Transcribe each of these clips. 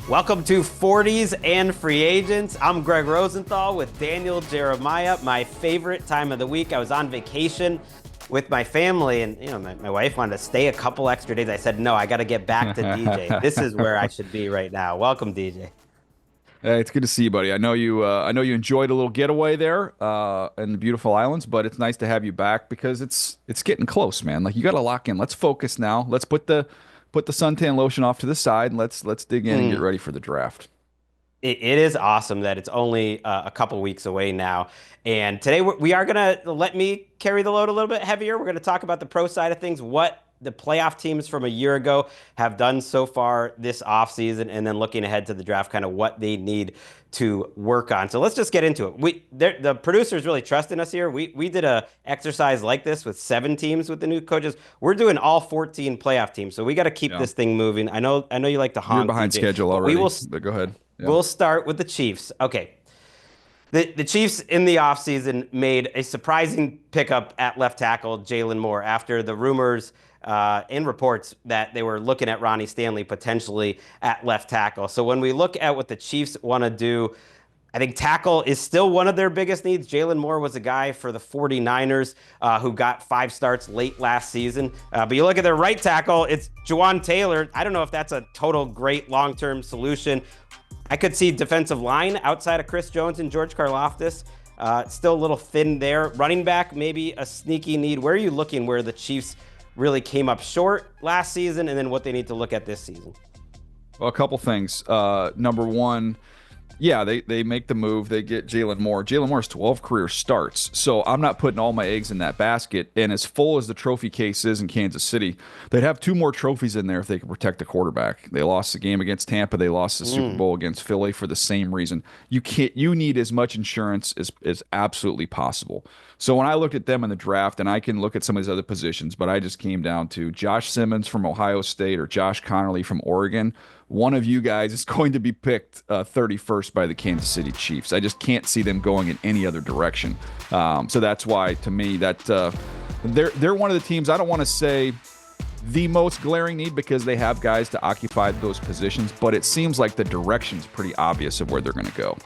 Welcome to 40s and Free Agents. I'm Greg Rosenthal with Daniel Jeremiah. My favorite time of the week. I was on vacation with my family, and my wife wanted to stay a couple extra days. I said, no, I got to get back to DJ. This is where I should be right now. Welcome, DJ. Hey, it's good to see you, buddy. I know you. I know you enjoyed a little getaway there in the beautiful islands, but it's nice to have you back because it's getting close, man. Like you got to lock in. Let's focus now. Let's put the suntan lotion off to the side and let's dig in and get ready for the draft. It is awesome that it's only a couple weeks away now. And today we are going to let me carry the load a little bit heavier. We're going to talk about the pro side of things, what the playoff teams from a year ago have done so far this offseason, and then looking ahead to the draft, kind of what they need to work on. So let's just get into it. The producers really trust in us here. We did a exercise like this with 7 teams with the new coaches. We're doing all 14 playoff teams, so we got to keep Yeah, this thing moving. I know you like to you're honk, behind DJ, schedule but we already, will. but go ahead. Yeah. We'll start with the Chiefs. Okay. The Chiefs in the offseason made a surprising pickup at left tackle, Jalen Moore, after the rumors and reports that they were looking at Ronnie Stanley potentially at left tackle. So when we look at what the Chiefs want to do, I think tackle is still one of their biggest needs. Jalen Moore was a guy for the 49ers who got 5 starts late last season. But you look at their right tackle, it's Juwan Taylor. I don't know if that's a total great long-term solution. I could see defensive line outside of Chris Jones and George Karlaftis. Still a little thin there. Running back, maybe a sneaky need. Where are you looking where the Chiefs really came up short last season and then what they need to look at this season? Well, a couple things. Number one, yeah, they make the move. They get Jalen Moore. Jalen Moore's 12 career starts. So I'm not putting all my eggs in that basket. And as full as the trophy case is in Kansas City, they'd have 2 more trophies in there if they could protect the quarterback. They lost the game against Tampa. They lost the Super Bowl against Philly for the same reason. You need as much insurance as absolutely possible. So when I looked at them in the draft, and I can look at some of these other positions, but I just came down to Josh Simmons from Ohio State or Josh Connerly from Oregon. One of you guys is going to be picked 31st by the Kansas City Chiefs. I just can't see them going in any other direction. So that's why, to me, that they're one of the teams. I don't want to say the most glaring need because they have guys to occupy those positions, but it seems like the direction's pretty obvious of where they're going to go.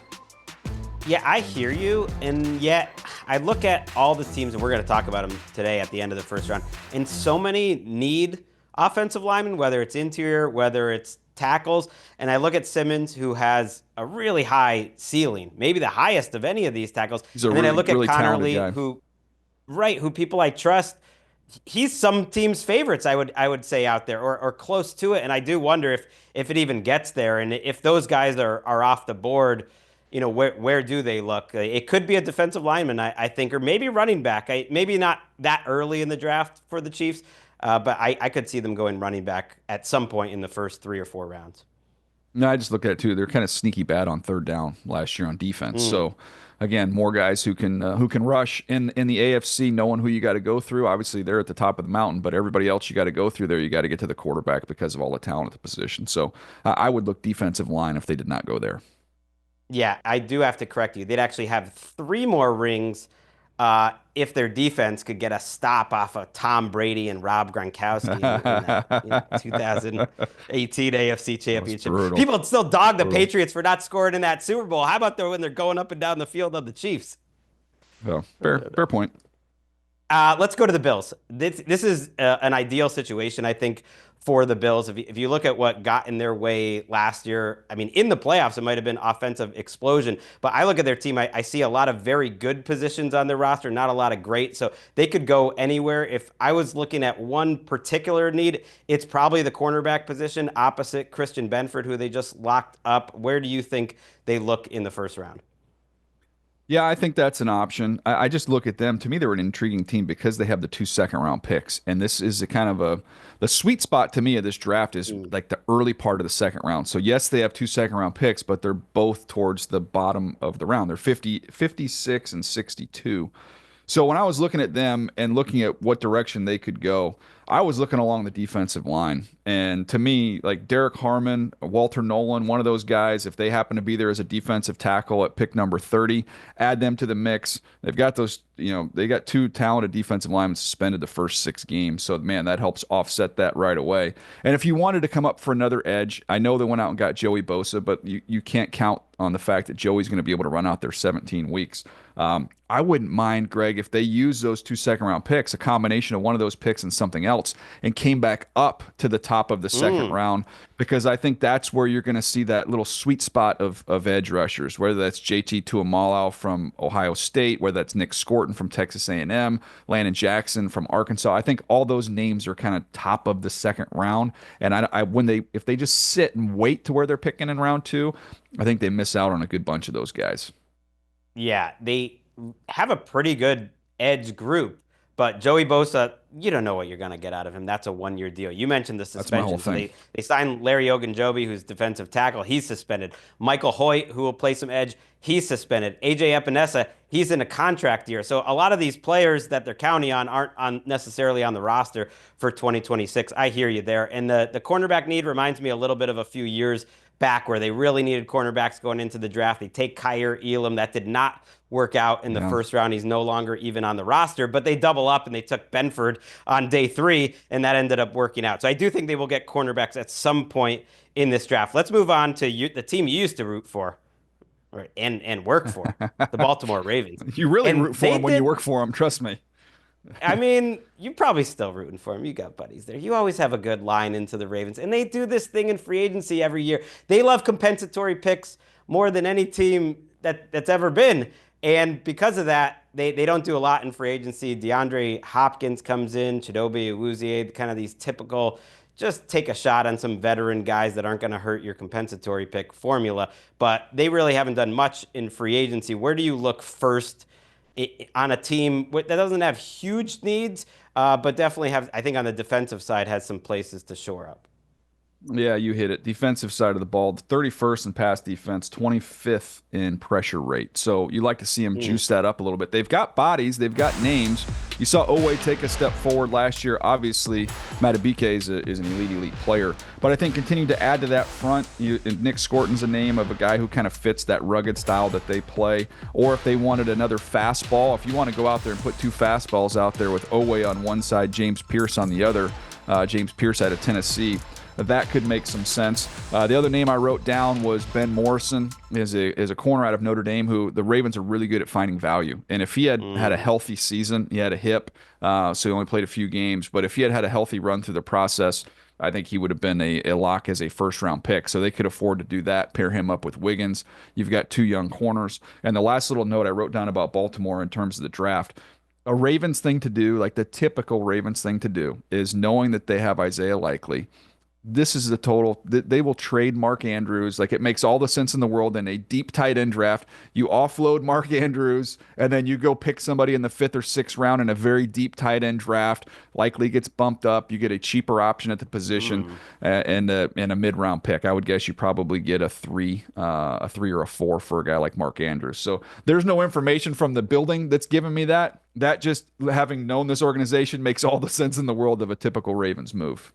Yeah, I hear you. And yet I look at all the teams, and we're going to talk about them today at the end of the first round, and so many need offensive linemen, whether it's interior, whether it's tackles. And I look at Simmons, who has a really high ceiling, maybe the highest of any of these tackles. He's a And then I really, look at really talented Connerly, guy. who people I trust. He's some teams' favorites, I would say out there, or close to it. And I do wonder if it even gets there, and if those guys are off the board. Where do they look? It could be a defensive lineman, I think, or maybe running back. Maybe not that early in the draft for the Chiefs, but I could see them going running back at some point in the first 3 or 4 rounds. No, I just look at it too. They're kind of sneaky bad on third down last year on defense. So again, more guys who can rush in the AFC, knowing who you got to go through. Obviously, they're at the top of the mountain, but everybody else you got to go through there. You got to get to the quarterback because of all the talent at the position. So I would look defensive line if they did not go there. Yeah, I do have to correct you. They'd actually have 3 more rings if their defense could get a stop off of Tom Brady and Rob Gronkowski in that 2018 AFC That was Championship. brutal. People still dog the Brutal. Patriots for not scoring in that Super Bowl. How about when they're going up and down the field of the Chiefs? So fair point. Let's go to the Bills. This is an ideal situation, I think, for the Bills. If you look at what got in their way last year, I mean, in the playoffs, it might have been offensive explosion. But I look at their team, I see a lot of very good positions on their roster, not a lot of great. So they could go anywhere. If I was looking at one particular need, it's probably the cornerback position opposite Christian Benford, who they just locked up. Where do you think they look in the first round? Yeah, I think that's an option. I just look at them. To me, they're an intriguing team because they have the 2 second-round picks, and this is a kind of the sweet spot to me of this draft is like the early part of the second round. So yes, they have 2 second-round picks, but they're both towards the bottom of the round. They're 56 and 62. So when I was looking at them and looking at what direction they could go, I was looking along the defensive line, and to me, like Derek Harmon, Walter Nolan, one of those guys, if they happen to be there as a defensive tackle at pick number 30, add them to the mix. They've got those, they got two talented defensive linemen suspended the first 6 games. So, man, that helps offset that right away. And if you wanted to come up for another edge, I know they went out and got Joey Bosa, but you can't count on the fact that Joey's going to be able to run out there 17 weeks. I wouldn't mind, Greg, if they use those 2 second-round picks, a combination of one of those picks and something else, and came back up to the top of the second round, because I think that's where you're going to see that little sweet spot of edge rushers, whether that's JT Tuimoloau from Ohio State, whether that's Nick Scorton from Texas A&M, Landon Jackson from Arkansas. I think all those names are kind of top of the second round, and if they just sit and wait to where they're picking in round 2, I think they miss out on a good bunch of those guys. Yeah, they have a pretty good edge group, but Joey Bosa, you don't know what you're going to get out of him. That's a 1-year deal. You mentioned the That's my whole suspension. So thing. they signed Larry Ogunjobi, who's defensive tackle. He's suspended. Michael Hoyt, who will play some edge, he's suspended. AJ Epinesa, he's in a contract year. So a lot of these players that they're counting on aren't necessarily on the roster for 2026. I hear you there. And the cornerback need reminds me a little bit of a few years back where they really needed cornerbacks going into the draft. They take Kyer Elam. That did not work out in the Yeah. first round. He's no longer even on the roster, but they double up and they took Benford on day 3, and that ended up working out. So I do think they will get cornerbacks at some point in this draft. Let's move on to the team you used to root for, right, and work for, the Baltimore Ravens. You really And root for they them when you did, work for them, trust me. I mean, you're probably still rooting for him. You got buddies there. You always have a good line into the Ravens. And they do this thing in free agency every year. They love compensatory picks more than any team that's ever been. And because of that, they don't do a lot in free agency. DeAndre Hopkins comes in, Chidobe Awuzie, kind of these typical, just take a shot on some veteran guys that aren't going to hurt your compensatory pick formula. But they really haven't done much in free agency. Where do you look first on a team that doesn't have huge needs, but definitely have, I think on the defensive side, has some places to shore up? Yeah, you hit it. Defensive side of the ball, 31st in pass defense, 25th in pressure rate. So you like to see them juice that up a little bit. They've got bodies, they've got names. You saw Owe take a step forward last year. Obviously, Matabike is an elite player. But I think continuing to add to that front, Nick Scorton's a name of a guy who kind of fits that rugged style that they play. Or if they wanted another fastball, if you want to go out there and put 2 fastballs out there with Owe on one side, James Pierce on the other, James Pierce out of Tennessee, that could make some sense. The other name I wrote down was Ben Morrison, is a corner out of Notre Dame who the Ravens are really good at finding value. And if he had had a healthy season, he had a hip, so he only played a few games. But if he had a healthy run through the process, I think he would have been a lock as a first-round pick. So they could afford to do that, pair him up with Wiggins. You've got 2 young corners. And the last little note I wrote down about Baltimore in terms of the draft, a Ravens thing to do, like the typical Ravens thing to do, is knowing that they have Isaiah Likely. This is the total. They will trade Mark Andrews. Like it makes all the sense in the world in a deep tight end draft. You offload Mark Andrews, and then you go pick somebody in the 5th or 6th round in a very deep tight end draft. Likely gets bumped up. You get a cheaper option at the position, and a mid round pick. I would guess you probably get a 3 or a 4 for a guy like Mark Andrews. So there's no information from the building that's giving me that. That just having known this organization makes all the sense in the world of a typical Ravens move.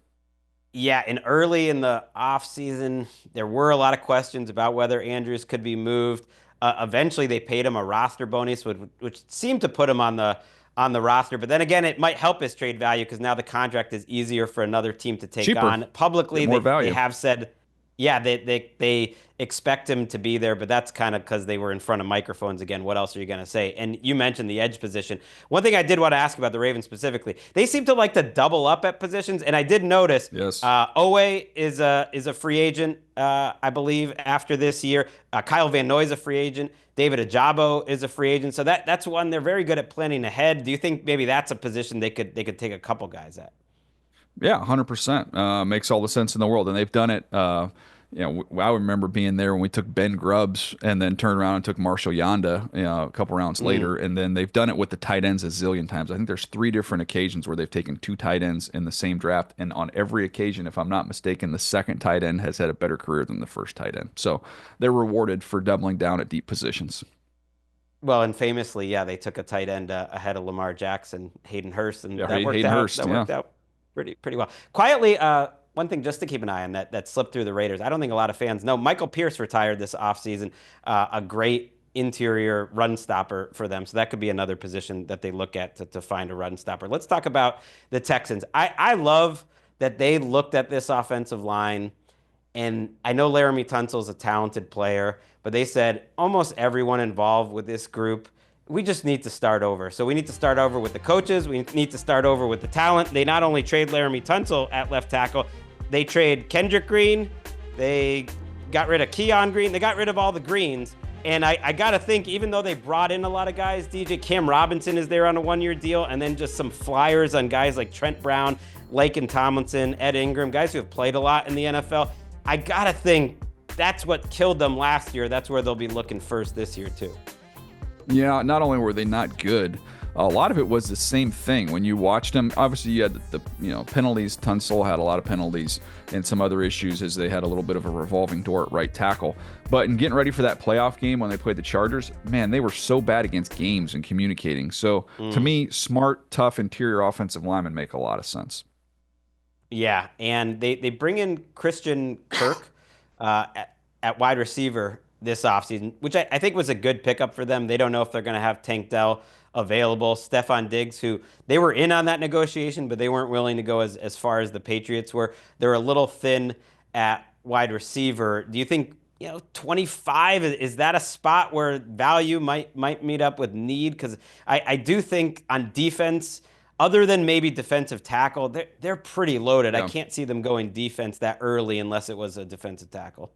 Yeah, and early in the offseason, there were a lot of questions about whether Andrews could be moved. Eventually, they paid him a roster bonus, which seemed to put him on the roster. But then again, it might help his trade value because now the contract is easier for another team to take Cheaper, on. Publicly, get more they value. have said, yeah, they expect him to be there, but that's kind of because they were in front of microphones again. What else are you going to say? And you mentioned the edge position. One thing I did want to ask about the Ravens specifically, they seem to like to double up at positions, and I did notice Yes. Owe is a free agent, I believe, after this year. Kyle Van Noy is a free agent. David Ajabo is a free agent. So that's one they're very good at planning ahead. Do you think maybe that's a position they could take a couple guys at? Yeah, 100%. Makes all the sense in the world. And they've done it. I remember being there when we took Ben Grubbs and then turned around and took Marshall Yanda, a couple rounds later. And then they've done it with the tight ends a zillion times. I think there's 3 different occasions where they've taken 2 tight ends in the same draft. And on every occasion, if I'm not mistaken, the second tight end has had a better career than the first tight end. So they're rewarded for doubling down at deep positions. Well, and famously, yeah, they took a tight end ahead of Lamar Jackson, Hayden Hurst, and Yeah, that worked Hayden out. Hurst. That Yeah. worked out pretty well. Quietly, one thing just to keep an eye on that slipped through the Raiders. I don't think a lot of fans know. Michael Pierce retired this offseason, a great interior run stopper for them. So that could be another position that they look at to find a run stopper. Let's talk about the Texans. I love that they looked at this offensive line, and I know Laramie Tunsil is a talented player, but they said almost everyone involved with this group, we just need to start over. So we need to start over with the coaches. We need to start over with the talent. They not only trade Laramie Tunsil at left tackle, they trade Kendrick Green. They got rid of Keon Green. They got rid of all the Greens. And I got to think, even though they brought in a lot of guys, DJ Cam Robinson is there on a 1-year deal, and then just some flyers on guys like Trent Brown, Laken Tomlinson, Ed Ingram, guys who have played a lot in the NFL. I got to think that's what killed them last year. That's where they'll be looking first this year, too. Yeah, not only were they not good, a lot of it was the same thing. When you watched them, obviously you had the penalties. Tunsil had a lot of penalties and some other issues as they had a little bit of a revolving door at right tackle. But in getting ready for that playoff game when they played the Chargers, man, they were so bad against games and communicating. So to me, smart, tough interior offensive linemen make a lot of sense. Yeah, and they bring in Christian Kirk at wide receiver this offseason, which I think was a good pickup for them. They don't know if they're going to have Tank Dell available. Stefon Diggs, who they were in on that negotiation, but they weren't willing to go as far as the Patriots were. They're a little thin at wide receiver. Do you think, 25, is that a spot where value might meet up with need? Because I do think on defense, other than maybe defensive tackle, they're pretty loaded. I Yeah. can't see them going defense that early unless it was a defensive tackle.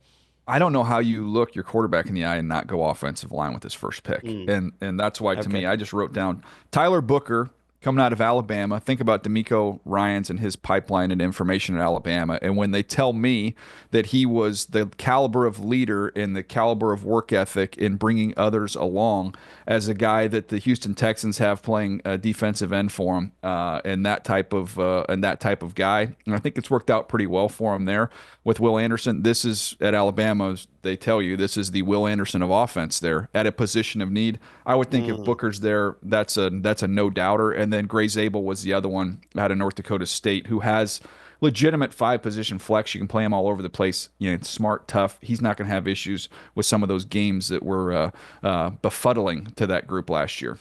I don't know how you look your quarterback in the eye and not go offensive line with his first pick. Mm, And that's why to me, okay. I just wrote down Tyler Booker coming out of Alabama. Think about D'Amico Ryans and his pipeline and information at Alabama. And when they tell me that he was the caliber of leader and the caliber of work ethic in bringing others along as a guy that the Houston Texans have playing a defensive end for him, and that type of guy, and I think it's worked out pretty well for him there with Will Anderson. This is at Alabama, they tell you this is the Will Anderson of offense there at a position of need. I would think if Mm. Booker's there, that's a no doubter. And then Gray Zabel was the other one out of North Dakota State who has legitimate 5-position flex. You can play him all over the place. Smart, tough. He's not going to have issues with some of those games that were befuddling to that group last year.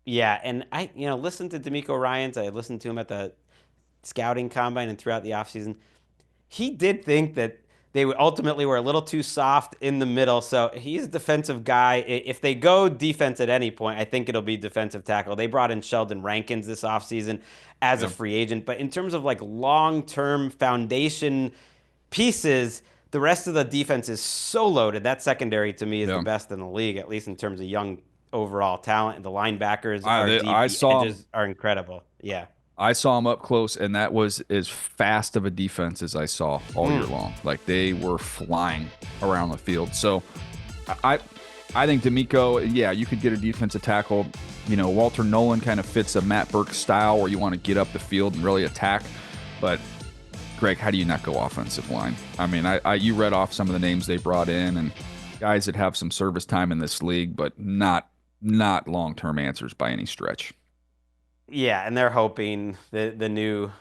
Yeah, and I, listened to D'Amico Ryans. I listened to him at the scouting combine and throughout the offseason. He did think that they ultimately were a little too soft in the middle. So he's a defensive guy. If they go defense at any point, I think it'll be defensive tackle. They brought in Sheldon Rankins this offseason as a Yeah. free agent. But in terms of like long-term foundation pieces, the rest of the defense is so loaded. That secondary to me is the Yeah. best in the league, at least in terms of young overall talent. And the linebackers I are they, deep. I The saw him. edges are incredible. Yeah. I saw him up close, and that was as fast of a defense as I saw all year long. Like they were flying around the field. So I I think D'Amico, yeah, you could get a defensive tackle. Walter Nolan kind of fits a Matt Burke style where you want to get up the field and really attack. But Greg, how do you not go offensive line? I mean, you read off some of the names they brought in and guys that have some service time in this league, but not long-term answers by any stretch. Yeah, and they're hoping the new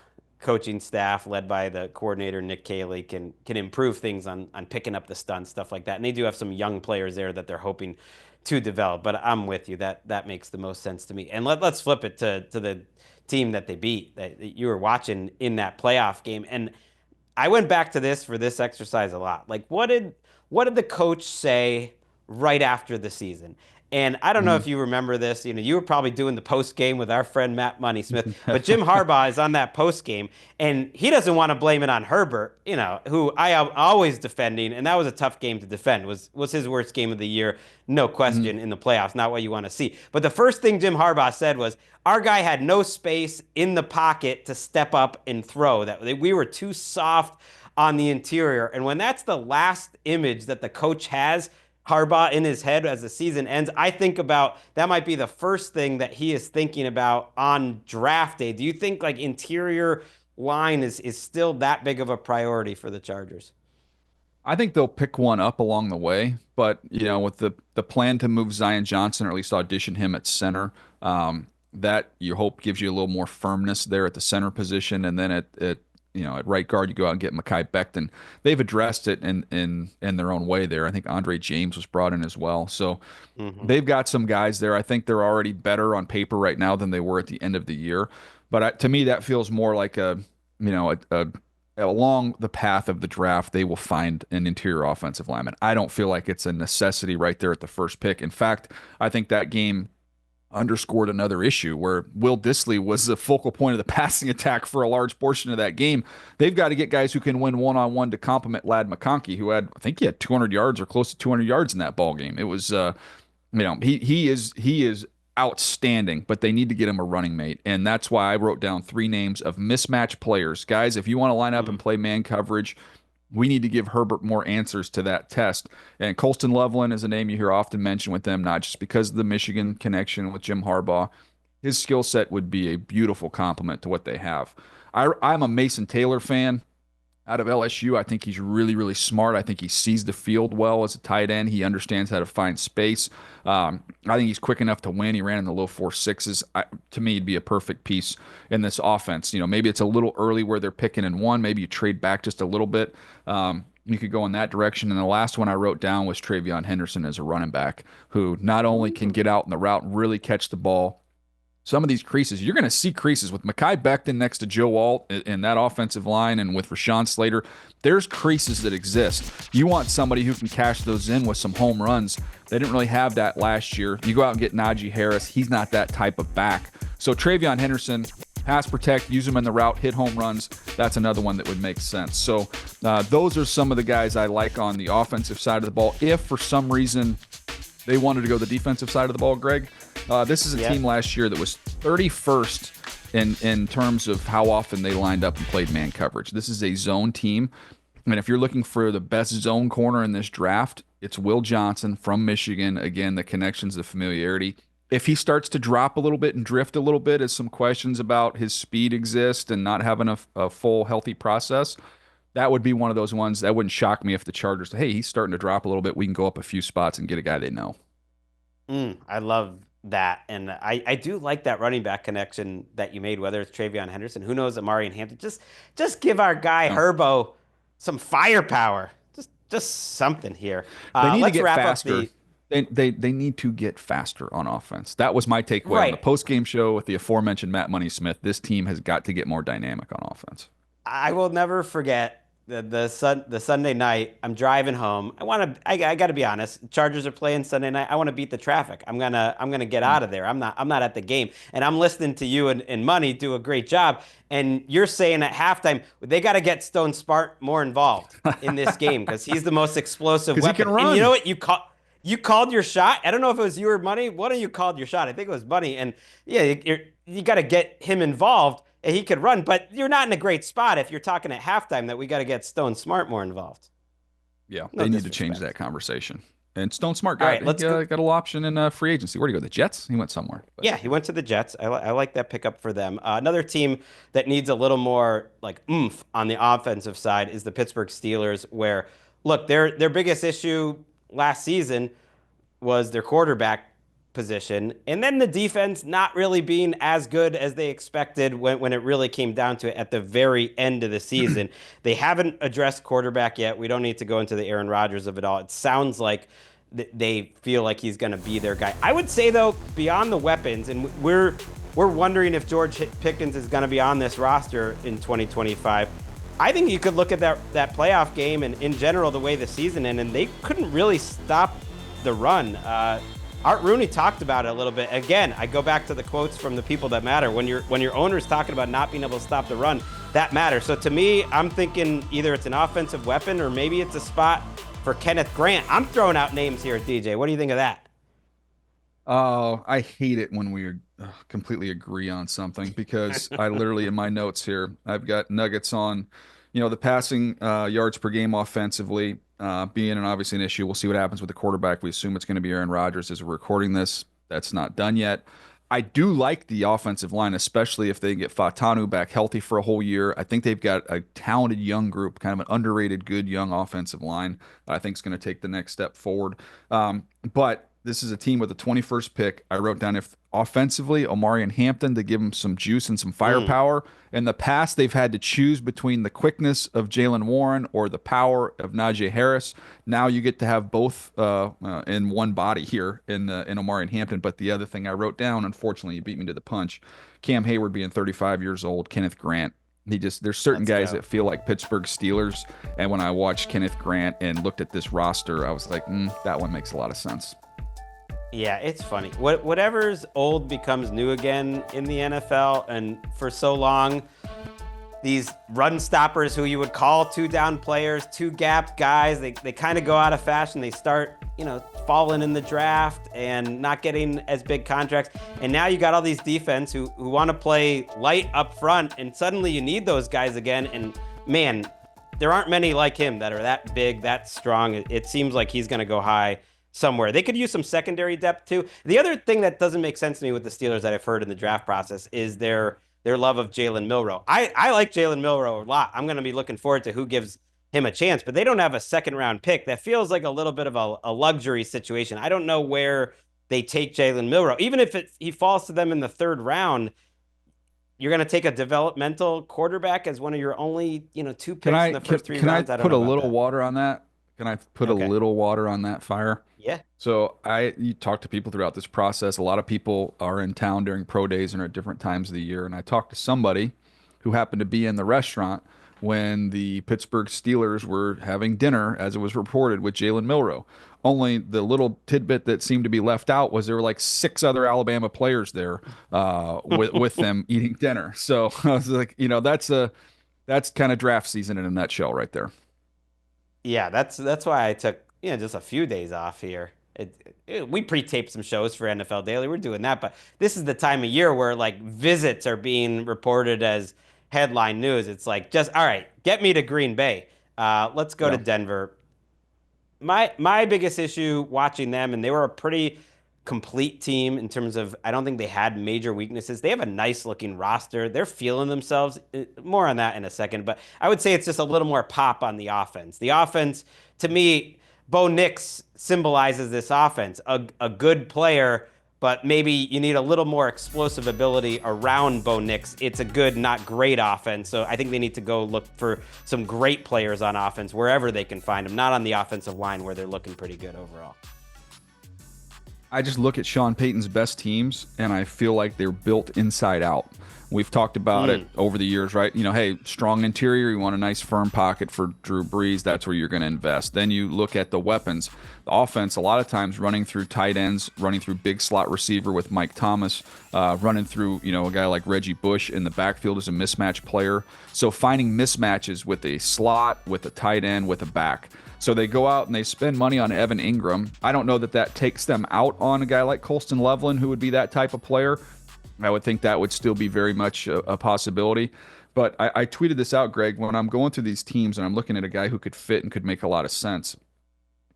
coaching staff led by the coordinator Nick Caley can improve things on picking up the stunts, stuff like that. And they do have some young players there that they're hoping to develop. But I'm with you. That makes the most sense to me. And let's flip it to the team that they beat that you were watching in that playoff game. And I went back to this for this exercise a lot. Like what did the coach say right after the season? And I don't know Mhm. if you remember this. You were probably doing the post game with our friend Matt Money Smith, but Jim Harbaugh is on that post game, and he doesn't want to blame it on Herbert, who I am always defending, and that was a tough game to defend. Was his worst game of the year, no Mhm. question, in the playoffs. Not what you want to see. But the first thing Jim Harbaugh said was, "Our guy had no space in the pocket to step up and throw. That we were too soft on the interior." And when that's the last image that the coach has Harbaugh in his head as the season ends, I think about that might be the first thing that he is thinking about on draft day. Do you think like interior line is still that big of a priority for the Chargers? I think they'll pick one up along the way, but with the plan to move Zion Johnson or at least audition him at center, That you hope gives you a little more firmness there at the center position, and then at right guard you go out and get Mekhi Becton. They've addressed it in their own way there. I think Andre James was brought in as well, so Hmm. they've got some guys there. I think they're already better on paper right now than they were at the end of the year. But to me, that feels more like along the path of the draft, they will find an interior offensive lineman. I don't feel like it's a necessity right there at the first pick. In fact, I think that game underscored another issue where Will Dissly was the focal point of the passing attack for a large portion of that game. They've got to get guys who can win one-on-one to complement Lad McConkey, who I think he had 200 yards or close to 200 yards in that ball game. It was he is outstanding, but they need to get him a running mate, and that's why I wrote down three names of mismatch players. Guys, if you want to line up and play man coverage, we need to give Herbert more answers to that test. And Colston Loveland is a name you hear often mentioned with them, not just because of the Michigan connection with Jim Harbaugh. His skill set would be a beautiful complement to what they have. I'm a Mason Taylor fan out of LSU. I think he's really, really smart. I think he sees the field well as a tight end. He understands how to find space. I think he's quick enough to win. He ran in the low 4.6s. To me, he'd be a perfect piece in this offense. Maybe it's a little early where they're picking in one. Maybe you trade back just a little bit. You could go in that direction. And the last one I wrote down was Travion Henderson as a running back who not only can get out in the route and really catch the ball, some of these creases, you're going to see creases with Mekhi Becton next to Joe Alt in that offensive line and with Rashawn Slater. There's creases that exist. You want somebody who can cash those in with some home runs. They didn't really have that last year. You go out and get Najee Harris. He's not that type of back. So Travion Henderson, pass protect, use him in the route, hit home runs. That's another one that would make sense. So those are some of the guys I like on the offensive side of the ball. If for some reason they wanted to go the defensive side of the ball, Greg, this is a team last year that was 31st in terms of how often they lined up and played man coverage. This is a zone team. And if you're looking for the best zone corner in this draft, it's Will Johnson from Michigan. Again, the connections, the familiarity. If he starts to drop a little bit and drift a little bit as some questions about his speed exist and not having a full healthy process, that would be one of those ones that wouldn't shock me if the Chargers, hey, he's starting to drop a little bit. We can go up a few spots and get a guy they know. I love that. And I do like that running back connection that you made, whether it's Travion Henderson, who knows, Amari and Hampton. Just give our guy Herbo some firepower. Just something here. They need to Let's get wrap faster. up They need to get faster on offense. That was my takeaway on the post-game show with the aforementioned Matt Money Smith. This team has got to get more dynamic on offense. I will never forget the Sunday night. I'm driving home. I got to be honest. Chargers are playing Sunday night. I want to beat the traffic. I'm gonna get out of there. I'm not at the game, and I'm listening to you and Money do a great job. And you're saying at halftime they got to get Stone Smart more involved in this game because he's the most explosive weapon. He can run. And you know what you called your shot. I don't know if it was you or Money. One of you called your shot. I think it was Money. And yeah, you got to get him involved. And he could run, but you're not in a great spot if you're talking at halftime that we got to get Stone Smart more involved. Yeah, No they need to disrespect. change that conversation. And Stone Smart All got, right, let's go. got a little option in free agency. Where'd he go? The Jets? He went somewhere. But. Yeah, he went to the Jets. I like that pickup for them. Another team that needs a little more like oomph on the offensive side is the Pittsburgh Steelers, where look, their biggest issue last season was their quarterback position, and then the defense not really being as good as they expected when it really came down to it at the very end of the season. They haven't addressed quarterback yet. We don't need to go into the Aaron Rodgers of it all. It sounds like they feel like he's going to be their guy. I would say though, beyond the weapons, and we're wondering if George Pickens is going to be on this roster in 2025. I think you could look at that playoff game and in general the way the season ended, and they couldn't really stop the run. Art Rooney talked about it a little bit. Again, I go back to the quotes from the people that matter. When your owner's talking about not being able to stop the run, that matters. So to me, I'm thinking either it's an offensive weapon or maybe it's a spot for Kenneth Grant. I'm throwing out names here, DJ. What do you think of that? Oh, I hate it when we completely agree on something because I literally in my notes here, I've got nuggets on, the passing yards per game offensively. Being obviously an issue. We'll see what happens with the quarterback. We assume it's going to be Aaron Rodgers as we're recording this. That's not done yet. I do like the offensive line, especially if they get Fatanu back healthy for a whole year. I think they've got a talented young group, kind of an underrated, good young offensive line that I think is going to take the next step forward. But This is a team with a 21st pick. I wrote down if offensively, Omari and Hampton to give them some juice and some Mm, firepower. In the past, they've had to choose between the quickness of Jalen Warren or the power of Najee Harris. Now you get to have both in one body here in Omari and Hampton. But the other thing I wrote down, unfortunately, you beat me to the punch. Cam Hayward being 35 years old, Kenneth Grant. There's certain let's guys go. that feel like Pittsburgh Steelers. And when I watched Kenneth Grant and looked at this roster, I was like, that one makes a lot of sense. Yeah, it's funny. Whatever's old becomes new again in the NFL, and for so long, these run stoppers who you would call two down players, two gap guys, they kind of go out of fashion. They start, falling in the draft and not getting as big contracts. And now you got all these defense who want to play light up front, and suddenly you need those guys again. And man, there aren't many like him that are that big, that strong. It seems like he's going to go high somewhere. They could use some secondary depth too. The other thing that doesn't make sense to me with the Steelers that I've heard in the draft process is their love of Jalen Milroe. I like Jalen Milroe a lot. I'm going to be looking forward to who gives him a chance, but they don't have a second round pick. That feels like a little bit of a luxury situation. I don't know where they take Jalen Milroe. Even if he falls to them in the third round, you're going to take a developmental quarterback as one of your only, two Can picks in I the can, first three can I rounds. I don't put know a about little that. water on that? Can I put a Okay. little water on that fire? Yeah. So you talk to people throughout this process. A lot of people are in town during pro days and are at different times of the year. And I talked to somebody who happened to be in the restaurant when the Pittsburgh Steelers were having dinner, as it was reported, with Jalen Milroe. Only the little tidbit that seemed to be left out was there were like six other Alabama players there with them eating dinner. So I was like, that's kind of draft season in a nutshell right there. Yeah, that's why I took, just a few days off here. We pre-taped some shows for NFL Daily. We're doing that, but this is the time of year where like visits are being reported as headline news. It's like just all right, get me to Green Bay. Let's go to Yeah. Denver. My biggest issue watching them, and they were a pretty complete team in terms of I don't think they had major weaknesses. They have a nice looking roster. They're feeling themselves. More on that in a second, but I would say it's just a little more pop on the offense. The offense, to me, Bo Nix symbolizes this offense. A good player, but maybe you need a little more explosive ability around Bo Nix. It's a good, not great offense. So I think they need to go look for some great players on offense wherever they can find them, not on the offensive line where they're looking pretty good overall. I just look at Sean Payton's best teams and I feel like they're built inside out. We've talked about it over the years, right? Hey, strong interior, you want a nice firm pocket for Drew Brees, that's where you're going to invest. Then you look at the weapons. The offense, a lot of times running through tight ends, running through big slot receiver with Mike Thomas, running through, a guy like Reggie Bush in the backfield as a mismatch player. So finding mismatches with a slot, with a tight end, with a back. So they go out and they spend money on Evan Ingram. I don't know that takes them out on a guy like Colston Loveland, who would be that type of player. I would think that would still be very much a possibility. But I tweeted this out, Greg, when I'm going through these teams and I'm looking at a guy who could fit and could make a lot of sense.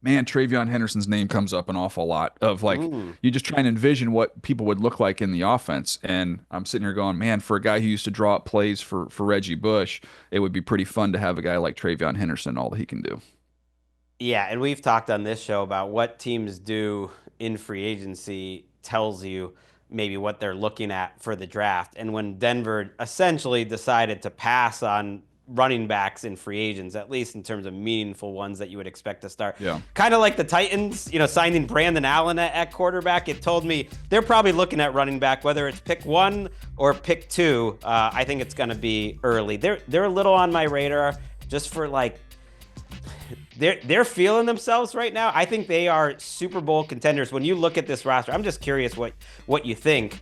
Man, Travion Henderson's name comes up an awful lot of like, Mm. you just try and envision what people would look like in the offense. And I'm sitting here going, man, for a guy who used to draw up plays for Reggie Bush, it would be pretty fun to have a guy like Travion Henderson, all that he can do. Yeah, and we've talked on this show about what teams do in free agency tells you maybe what they're looking at for the draft. And when Denver essentially decided to pass on running backs in free agents, at least in terms of meaningful ones that you would expect to start, Yeah. kind of like the Titans, signing Brandon Allen at quarterback, it told me they're probably looking at running back, whether it's pick one or pick two. I think it's going to be early. They're a little on my radar just for like they're feeling themselves right now. I think they are Super Bowl contenders. When you look at this roster, I'm just curious what you think,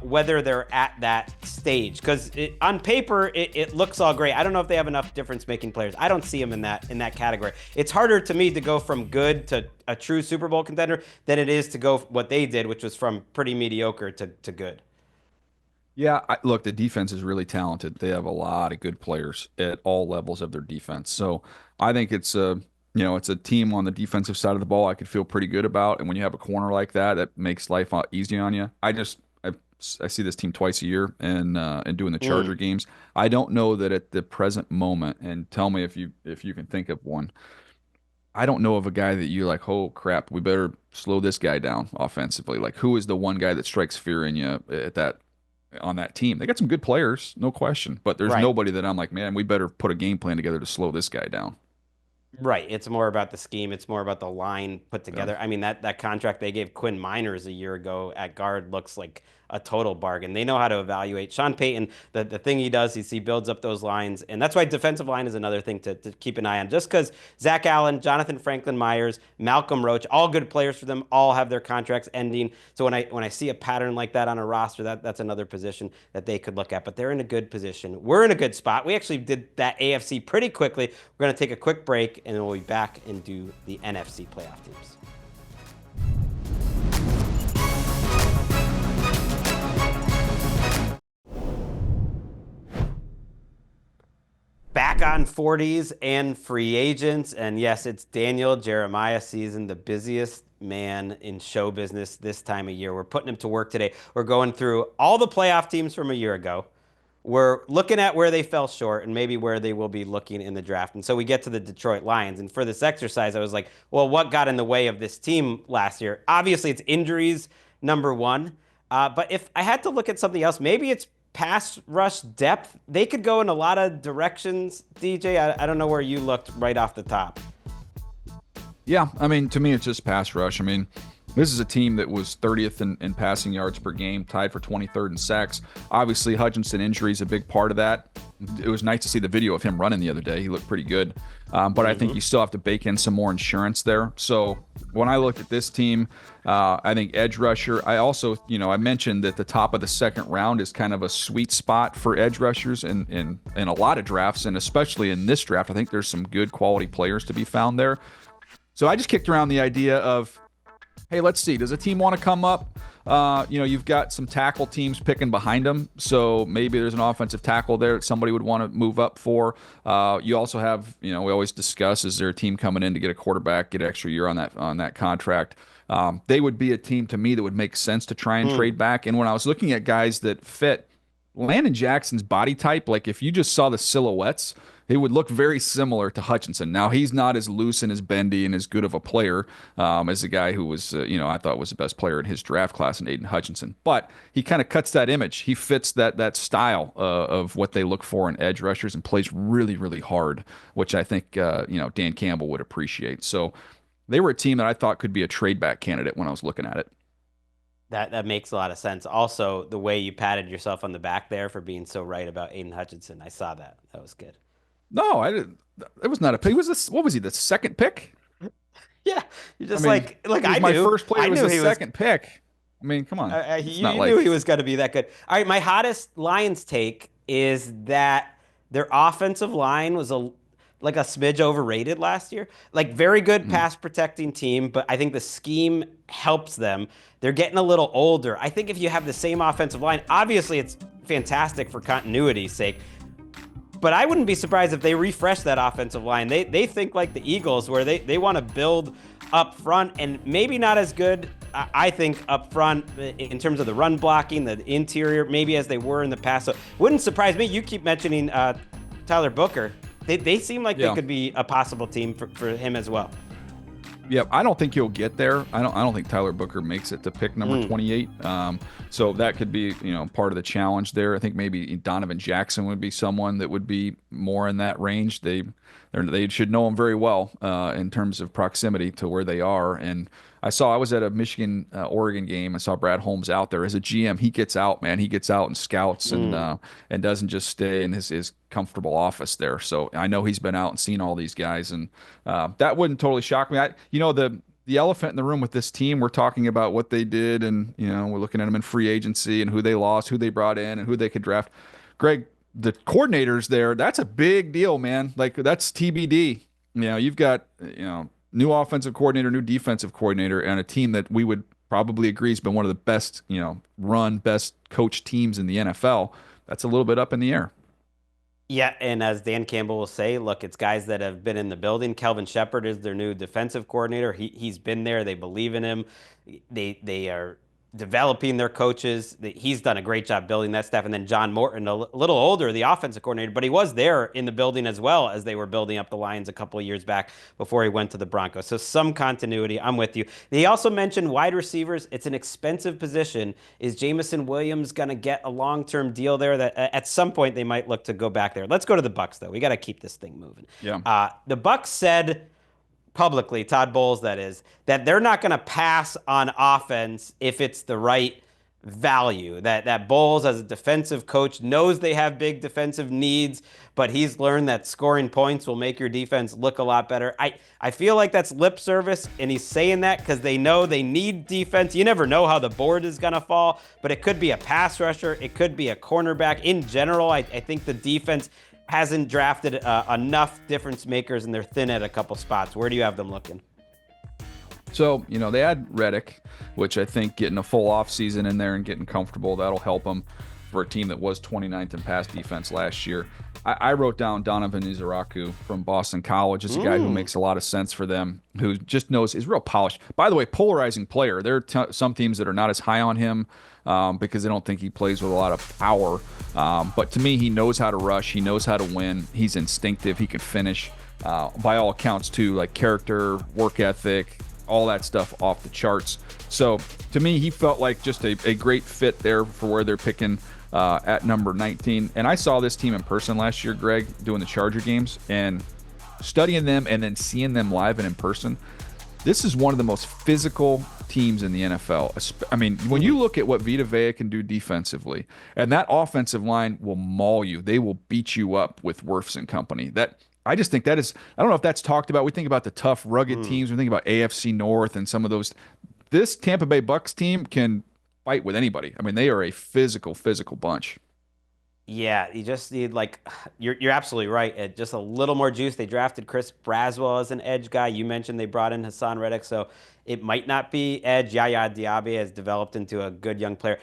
whether they're at that stage. Because on paper, it looks all great. I don't know if they have enough difference-making players. I don't see them in that category. It's harder to me to go from good to a true Super Bowl contender than it is to go what they did, which was from pretty mediocre to good. Yeah, look, the defense is really talented. They have a lot of good players at all levels of their defense. So I think it's a team on the defensive side of the ball I could feel pretty good about. And when you have a corner like that, that makes life easy on you. I see this team twice a year and doing the Mm. Charger games. I don't know that at the present moment, and tell me if you can think of one. I don't know of a guy that you're like, oh crap, we better slow this guy down offensively. Like, who is the one guy that strikes fear in you at that on that team? They got some good players, no question, but there's Right. nobody that I'm like, man, we better put a game plan together to slow this guy down. Right. It's more about the scheme. It's more about the line put Yeah. together. I mean, that contract they gave Quinn Miners a year ago at guard looks like a total bargain. They know how to evaluate. Sean Payton, the thing he does is he builds up those lines. And that's why defensive line is another thing to keep an eye on. Just because Zach Allen, Jonathan Franklin Myers, Malcolm Roach, all good players for them, all have their contracts ending. So when I see a pattern like that on a roster, that's another position that they could look at. But they're in a good position. We're in a good spot. We actually did that AFC pretty quickly. We're going to take a quick break and then we'll be back and do the NFC playoff teams. Back on 40s and free agents. And yes, it's Daniel Jeremiah season, the busiest man in show business this time of year. We're putting him to work today. We're going through all the playoff teams from a year ago. We're looking at where they fell short and maybe where they will be looking in the draft. And so we get to the Detroit Lions. And for this exercise, I was like, well, what got in the way of this team last year? Obviously, it's injuries, number one. But if I had to look at something else, maybe it's pass rush depth. They could go in a lot of directions, DJ. I don't know where you looked right off the top. Yeah, I mean, to me, it's just pass rush. I mean, this is a team that was 30th in passing yards per game, tied for 23rd in sacks. Obviously, Hutchinson injury is a big part of that. It was nice to see the video of him running the other day. He looked pretty good. But I think you still have to bake in some more insurance there. So when I look at this team, I think edge rusher. I also, I mentioned that the top of the second round is kind of a sweet spot for edge rushers in a lot of drafts, and especially in this draft. I think there's some good quality players to be found there. So I just kicked around the idea of, hey, let's see. Does a team want to come up? You've got some tackle teams picking behind them, so maybe there's an offensive tackle there that somebody would want to move up for. You also have, we always discuss, is there a team coming in to get a quarterback, get an extra year on that contract? They would be a team to me that would make sense to try and Hmm. trade back. And when I was looking at guys that fit Landon Jackson's body type, like if you just saw the silhouettes, he would look very similar to Hutchinson. Now he's not as loose and as bendy and as good of a player as the guy who was, I thought was the best player in his draft class in Aiden Hutchinson. But he kind of cuts that image. He fits that style of what they look for in edge rushers and plays really, really hard, which I think Dan Campbell would appreciate. So they were a team that I thought could be a trade back candidate when I was looking at it. That makes a lot of sense. Also, the way you patted yourself on the back there for being so right about Aiden Hutchinson, I saw that. That was good. No, I didn't. It was not a pick. He was this. What was he? The second pick? Yeah, you I just mean, like he was I my knew. first player. I It was knew the he was. second pick. I mean, come on. It's not You knew he like was going to be that good. All right, my hottest Lions take is that their offensive line was like a smidge overrated last year. Like very good mm, pass protecting team, but I think the scheme helps them. They're getting a little older. I think if you have the same offensive line, obviously it's fantastic for continuity's sake. But I wouldn't be surprised if they refresh that offensive line. They think like the Eagles, where they want to build up front and maybe not as good, I think, up front in terms of the run blocking, the interior, maybe as they were in the past. So wouldn't surprise me. You keep mentioning Tyler Booker. They seem like they yeah. could be a possible team for him as well. Yeah, I don't think he'll get there. I don't think Tyler Booker makes it to pick number Mm. 28. So that could be, part of the challenge there. I think maybe Donovan Jackson would be someone that would be more in that range. They should know him very well in terms of proximity to where they are. And I was at a Michigan Oregon game. I saw Brad Holmes out there as a GM. He gets out, man. He gets out and scouts Mm. and doesn't just stay in his comfortable office there. So I know he's been out and seen all these guys, and that wouldn't totally shock me. The elephant in the room with this team, we're talking about what they did, and we're looking at them in free agency and who they lost, who they brought in, and who they could draft. Greg, the coordinators there, that's a big deal, man. Like that's TBD. You've got new offensive coordinator, new defensive coordinator, and a team that we would probably agree has been one of the best, best coach teams in the NFL. That's a little bit up in the air. Yeah, and as Dan Campbell will say, look, it's guys that have been in the building. Kelvin Shepard is their new defensive coordinator. He's been there. They believe in him. They are developing their coaches. He's done a great job building that staff. And then John Morton, a little older, the offensive coordinator, but he was there in the building as well as they were building up the Lions a couple of years back before he went to the Broncos. So some continuity. I'm with you. He also mentioned wide receivers. It's an expensive position. Is Jamison Williams going to get a long-term deal there that at some point they might look to go back there? Let's go to the Bucs though. We got to keep this thing moving. Yeah. The Bucs said publicly, Todd Bowles, that is, that they're not going to pass on offense if it's the right value. That Bowles, as a defensive coach, knows they have big defensive needs, but he's learned that scoring points will make your defense look a lot better. I feel like that's lip service, and he's saying that because they know they need defense. You never know how the board is going to fall, but it could be a pass rusher. It could be a cornerback. In general, I think the defense hasn't drafted enough difference makers, and they're thin at a couple spots. Where do you have them looking? So, they had Reddick, which I think getting a full offseason in there and getting comfortable, that'll help them for a team that was 29th in pass defense last year. I wrote down Donovan Izaraku from Boston College as a guy who makes a lot of sense for them, who just knows is real polished. By the way, polarizing player. There are some teams that are not as high on him because they don't think he plays with a lot of power. But to me, he knows how to rush. He knows how to win. He's instinctive. He can finish. By all accounts, too, like character, work ethic, all that stuff off the charts. So to me, he felt like just a great fit there for where they're picking at number 19. And I saw this team in person last year, Greg, doing the Charger games and studying them and then seeing them live and in person. This is one of the most physical teams in the NFL. I mean, when you look at what Vita Vea can do defensively, and that offensive line will maul you. They will beat you up with Wirfs and company. I just think that is, I don't know if that's talked about. We think about the tough, rugged teams. We think about AFC North and some of those. This Tampa Bay Bucs team can fight with anybody. I mean, they are a physical bunch. Yeah, you just need you're absolutely right. Just a little more juice. They drafted Chris Braswell as an edge guy. You mentioned they brought in Hassan Reddick, so it might not be edge. Yaya Diaby has developed into a good young player.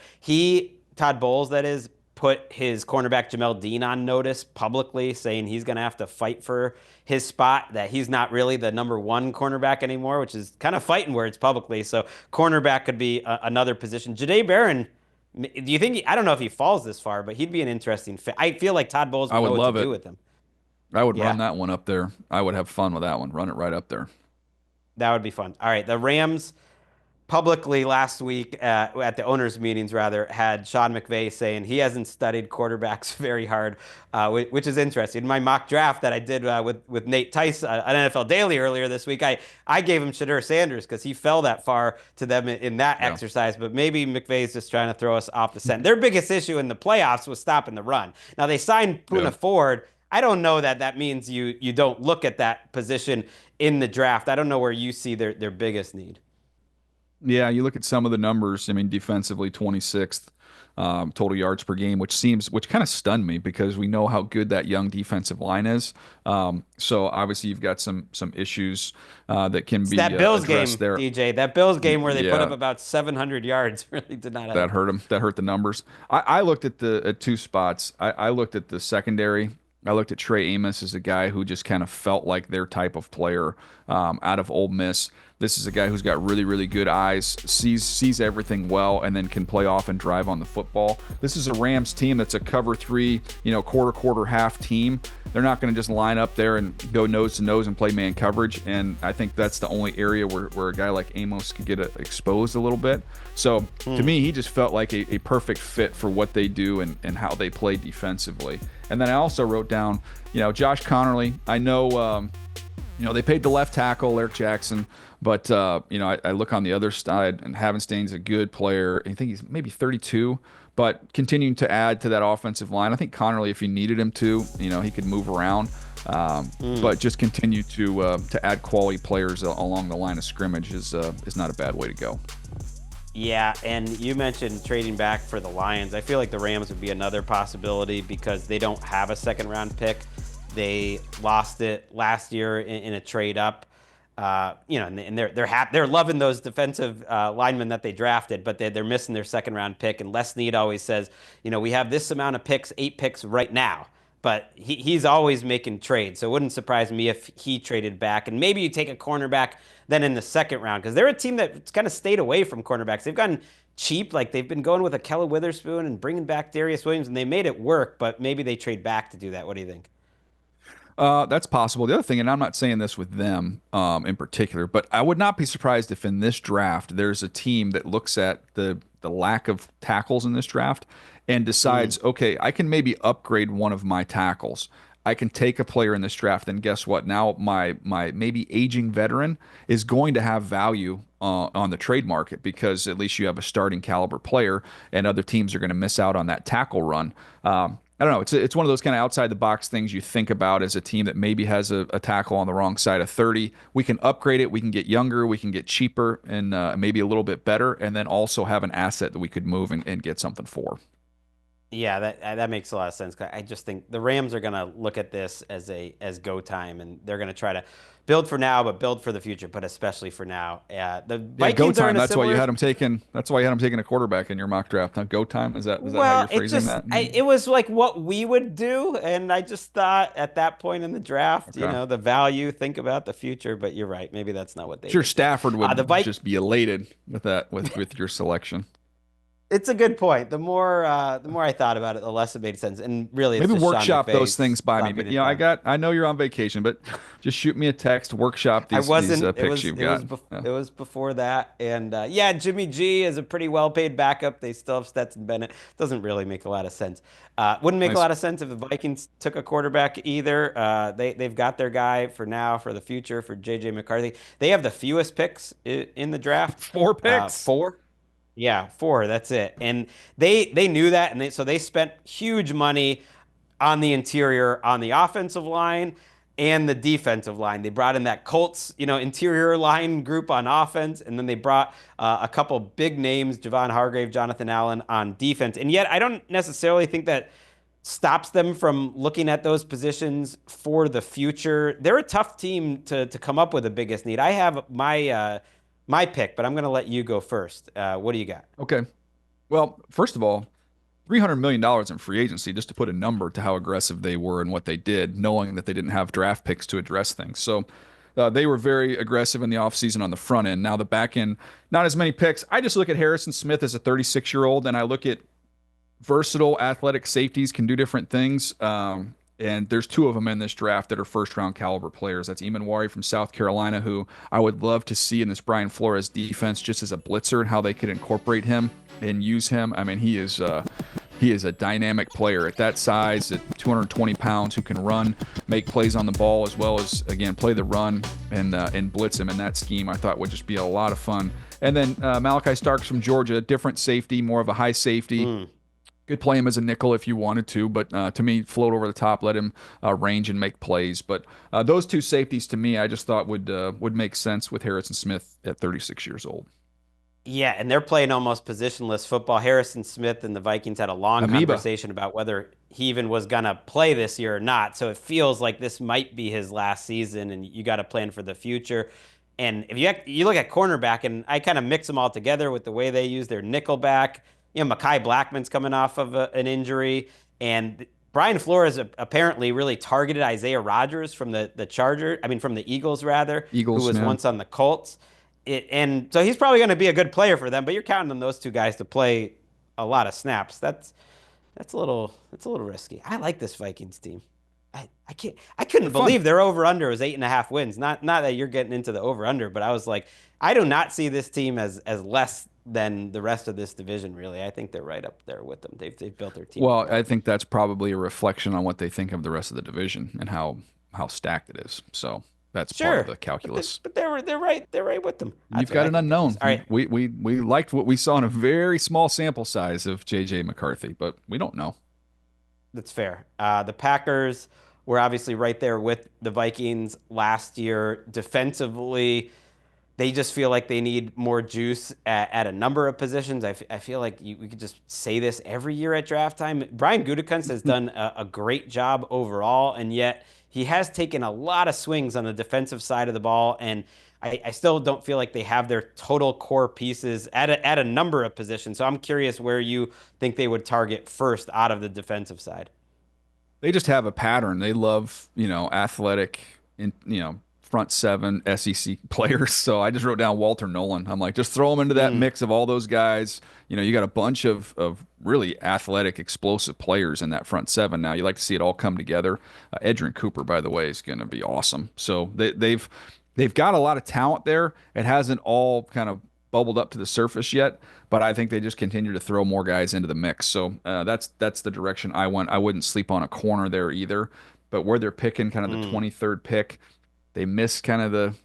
Todd Bowles, that is, put his cornerback Jamel Dean on notice publicly, saying he's going to have to fight for his spot, that he's not really the number one cornerback anymore, which is kind of fighting words publicly. So cornerback could be another position. Jahdae Barron, do you think I don't know if he falls this far, but he'd be an interesting fit. I feel like Todd Bowles would know what to do with him. I would run that one up there. I would have fun with that one. Run it right up there. That would be fun. All right, the Rams publicly last week at the owners' meetings, rather, had Sean McVay saying he hasn't studied quarterbacks very hard, which is interesting. In my mock draft that I did with Nate Tice on NFL Daily earlier this week, I gave him Shadur Sanders because he fell that far to them in that exercise. But maybe McVay's just trying to throw us off the scent. Their biggest issue in the playoffs was stopping the run. Now, they signed Poona Ford. I don't know that means you don't look at that position in the draft. I don't know where you see their biggest need. Yeah, you look at some of the numbers. I mean, defensively, 26th total yards per game, which kind of stunned me because we know how good that young defensive line is. So obviously, you've got some issues that can be that Bills game, there. DJ. That Bills game where they put up about 700 yards really did not help. That hurt them. That hurt the numbers. I looked at two spots. I looked at the secondary. I looked at Trey Amos as a guy who just kind of felt like their type of player out of Ole Miss. This is a guy who's got really, really good eyes, sees everything well, and then can play off and drive on the football. This is a Rams team that's a cover three, quarter, half team. They're not going to just line up there and go nose to nose and play man coverage. And I think that's the only area where a guy like Amos could get exposed a little bit. So to me, he just felt like a perfect fit for what they do and how they play defensively. And then I also wrote down, Josh Connerly. I know, they paid the left tackle, Eric Jackson. But, I look on the other side, and Havenstein's a good player. I think he's maybe 32, but continuing to add to that offensive line. I think Connerly, if you needed him to, he could move around. But just continue to add quality players along the line of scrimmage is not a bad way to go. Yeah, and you mentioned trading back for the Lions. I feel like the Rams would be another possibility because they don't have a second-round pick. They lost it last year in a trade up. And they're loving those defensive linemen that they drafted, but they're missing their second round pick. And Les Snead always says, we have this amount of picks, 8 picks right now, but he's always making trades. So it wouldn't surprise me if he traded back. And maybe you take a cornerback then in the second round because they're a team that's kind of stayed away from cornerbacks. They've gotten cheap. Like they've been going with a Kella Witherspoon and bringing back Darius Williams, and they made it work, but maybe they trade back to do that. What do you think? That's possible. The other thing, and I'm not saying this with them in particular, but I would not be surprised if in this draft there's a team that looks at the lack of tackles in this draft and Mm. decides, okay, I can maybe upgrade one of my tackles. I can take a player in this draft, and guess what? Now my maybe aging veteran is going to have value on the trade market because at least you have a starting caliber player, and other teams are going to miss out on that tackle run. I don't know. It's one of those kind of outside the box things you think about as a team that maybe has a tackle on the wrong side of 30. We can upgrade it. We can get younger. We can get cheaper and maybe a little bit better, and then also have an asset that we could move and get something for. Yeah, that makes a lot of sense. I just think the Rams are gonna look at this as go time, and they're gonna try to build for now, but build for the future, but especially for now. The Yeah, go Vikings are time. in a That's why you similar. had him taking. That's why you had him taking a quarterback in your mock draft. Now, go time. Is that how Well, you're phrasing that? it was like what we would do, and I just thought at that point in the draft, Okay. the value, think about the future. But you're right, maybe that's not what they Sure, would do. Stafford The would Vikings. just be elated with that with your selection. It's a good point. The more I thought about it, the less it made sense. And really, it's Maybe just Sean workshop McVay those things by me. stopping But the time. I know you're on vacation, but just shoot me a text. Workshop I these wasn't. It picks was you've it was got. bef Yeah. it was before that, and yeah, Jimmy G is a pretty well-paid backup. They still have Stetson Bennett. Doesn't really make a lot of sense. Wouldn't make a Nice. lot of sense if the Vikings took a quarterback either. They've got their guy for now, for the future, for JJ McCarthy. They have the fewest picks in the draft. Four picks. Four. Yeah, four. That's it. And they knew that, and so they spent huge money on the interior, on the offensive line and the defensive line. They brought in that Colts, interior line group on offense, and then they brought a couple big names, Javon Hargrave, Jonathan Allen on defense. And yet, I don't necessarily think that stops them from looking at those positions for the future. They're a tough team to come up with the biggest need. I have my pick, but I'm going to let you go first. What do you got? Okay. Well, first of all, $300 million in free agency, just to put a number to how aggressive they were and what they did, knowing that they didn't have draft picks to address things. So they were very aggressive in the offseason on the front end. Now, the back end, not as many picks. I just look at Harrison Smith as a 36-year-old, and I look at versatile athletic safeties can do different things. And there's two of them in this draft that are first round caliber players. That's Eamon Wari from South Carolina, who I would love to see in this Brian Flores defense just as a blitzer and how they could incorporate him and use him. I mean, he is a dynamic player at that size, at 220 pounds, who can run, make plays on the ball, as well as again play the run and blitz him in that scheme. I thought would just be a lot of fun. And then Malachi Starks from Georgia, different safety, more of a high safety. Mm. Could play him as a nickel if you wanted to, but to me, float over the top, let him range and make plays. But those two safeties, to me, I just thought would make sense with Harrison Smith at 36 years old. Yeah, and they're playing almost positionless football. Harrison Smith and the Vikings had a long Amoeba. conversation about whether he even was going to play this year or not. So it feels like this might be his last season, and you got to plan for the future. And if you look at cornerback, and I kind of mix them all together with the way they use their nickel back. Mekhi Blackman's coming off of an injury, and Brian Flores apparently really targeted Isaiah Rodgers from from the Eagles rather, who Eagles, was man. once on the Colts. And so he's probably going to be a good player for them, but you're counting on those two guys to play a lot of snaps. That's a little risky. I like this Vikings team. I They're couldn't fun. believe their over under was 8.5 wins. Not that you're getting into the over under, but I was like, I do not see this team as less than the rest of this division. Really, I think they're right up there with them. They've built their team up Well, I well. think that's probably a reflection on what they think of the rest of the division and how stacked it is. So that's part of Sure, the but they, calculus. but they're right with them. You've That's what got I an think it is. unknown. All right, We liked what we saw in a very small sample size of JJ McCarthy, but we don't know. that's fair. The Packers were obviously right there with the Vikings last year. Defensively, they just feel like they need more juice at a number of positions. I feel like we could just say this every year at draft time. Brian Gutekunst has done a great job overall, and yet he has taken a lot of swings on the defensive side of the ball. And I still don't feel like they have their total core pieces at a number of positions. So I'm curious where you think they would target first out of the defensive side. They just have a pattern. They love, athletic and, front seven SEC players. So I just wrote down Walter Nolan. I'm like, just throw him into that mix of all those guys. You got a bunch of really athletic, explosive players in that front seven. Now you like to see it all come together. Edrin Cooper, by the way, is going to be awesome. So they've got a lot of talent there. It hasn't all kind of bubbled up to the surface yet, but I think they just continue to throw more guys into the mix. So that's the direction I went. I wouldn't sleep on a corner there either. But where they're picking kind of the 23rd pick, they miss kind of the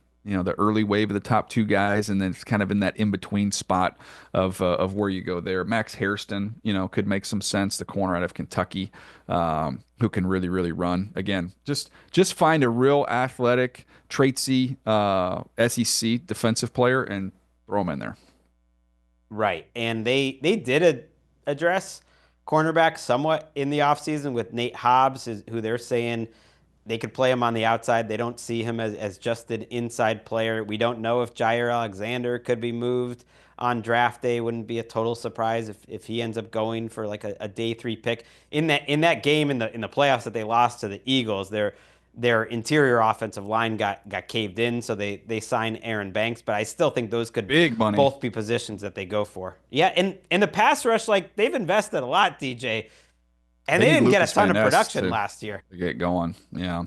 early wave of the top two guys, and then it's kind of in that in between spot of where you go there. Max Hairston, could make some sense. The corner out of Kentucky, who can really really run. Again, just find a real athletic, traitsy SEC defensive player and throw him in there. Right. And they did address cornerback somewhat in the offseason with Nate Hobbs, who they're saying they could play him on the outside. They don't see him as just an inside player. We don't know if Jair Alexander could be moved on draft day. Wouldn't be a total surprise if he ends up going for like a day 3 pick. In that game in the playoffs that they lost to the Eagles, their interior offensive line got caved in, so they signed Aaron Banks. But I still think those could Big money. both be positions that they go for. Yeah, and in the pass rush, like they've invested a lot, DJ, and they didn't get a ton of production last year to get going. Yeah.